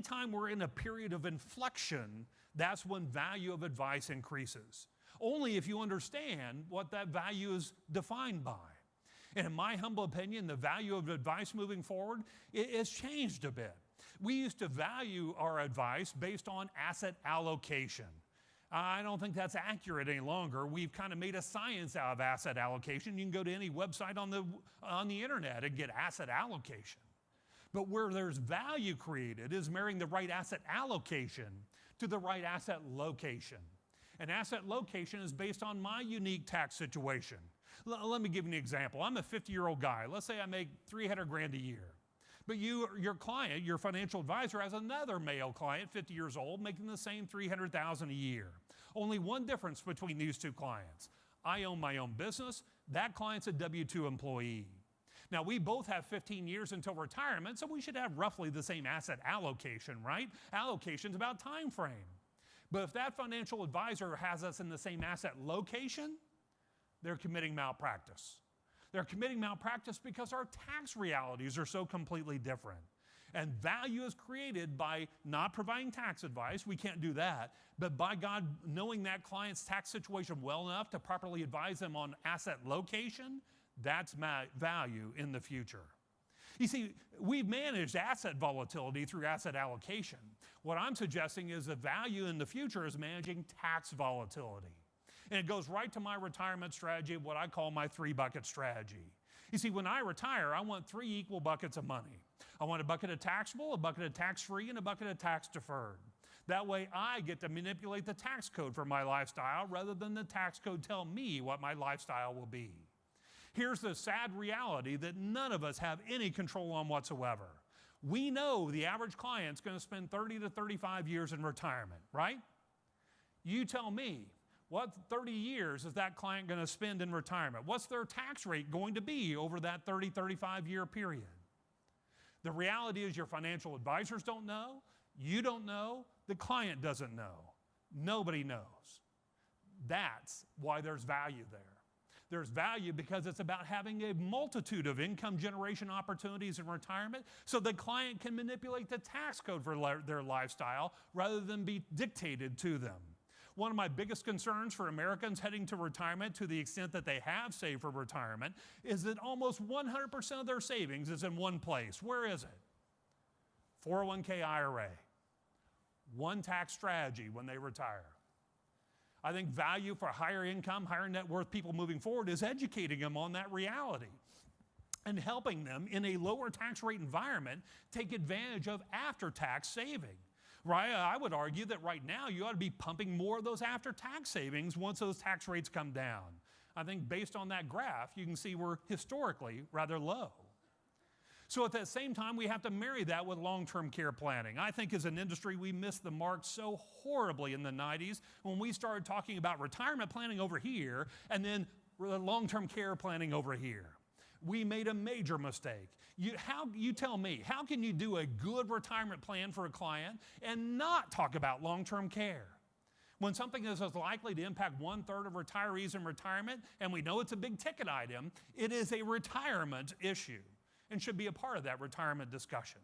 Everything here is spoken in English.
anytime we're in a period of inflection, that's when value of advice increases. Only if you understand what that value is defined by. And in my humble opinion, the value of advice moving forward has changed a bit. We used to value our advice based on asset allocation. I don't think that's accurate any longer. We've kind of made a science out of asset allocation. You can go to any website on the internet and get asset allocation. But where there's value created is marrying the right asset allocation to the right asset location. And asset location is based on my unique tax situation. Let me give you an example. I'm a 50-year-old guy. Let's say I make $300,000 a year. But your client, your financial advisor, has another male client, 50 years old, making the same $300,000 a year. Only one difference between these two clients. I own my own business. That client's a W-2 employee. Now, we both have 15 years until retirement, so we should have roughly the same asset allocation, right? Allocation's about time frame. But if that financial advisor has us in the same asset location, they're committing malpractice. They're committing malpractice because our tax realities are so completely different. And value is created by not providing tax advice. We can't do that. But by God, knowing that client's tax situation well enough to properly advise them on asset location, that's value in the future. You see, we've managed asset volatility through asset allocation. What I'm suggesting is the value in the future is managing tax volatility. And it goes right to my retirement strategy, what I call my 3-bucket strategy. You see, when I retire, I want 3 equal buckets of money. I want a bucket of taxable, a bucket of tax-free, and a bucket of tax-deferred. That way, I get to manipulate the tax code for my lifestyle rather than the tax code tell me what my lifestyle will be. Here's the sad reality that none of us have any control on whatsoever. We know the average client's going to spend 30 to 35 years in retirement, right? You tell me, what 30 years is that client going to spend in retirement? What's their tax rate going to be over that 30, 35-year period? The reality is your financial advisors don't know, you don't know, the client doesn't know. Nobody knows. That's why there's value there. There's value because it's about having a multitude of income generation opportunities in retirement so the client can manipulate the tax code for their lifestyle rather than be dictated to them. One of my biggest concerns for Americans heading to retirement, to the extent that they have saved for retirement, is that almost 100% of their savings is in one place. Where is it? 401k IRA. One tax strategy when they retire. I think value for higher income, higher net worth people moving forward is educating them on that reality and helping them in a lower tax rate environment take advantage of after-tax saving. Right? I would argue that right now you ought to be pumping more of those after-tax savings once those tax rates come down. I think based on that graph, you can see we're historically rather low. So at the same time, we have to marry that with long-term care planning. I think as an industry, we missed the mark so horribly in the 90s when we started talking about retirement planning over here and then long-term care planning over here. We made a major mistake. You tell me, how can you do a good retirement plan for a client and not talk about long-term care? When something is as likely to impact 1/3 of retirees in retirement, and we know it's a big ticket item, it is a retirement issue and should be a part of that retirement discussion.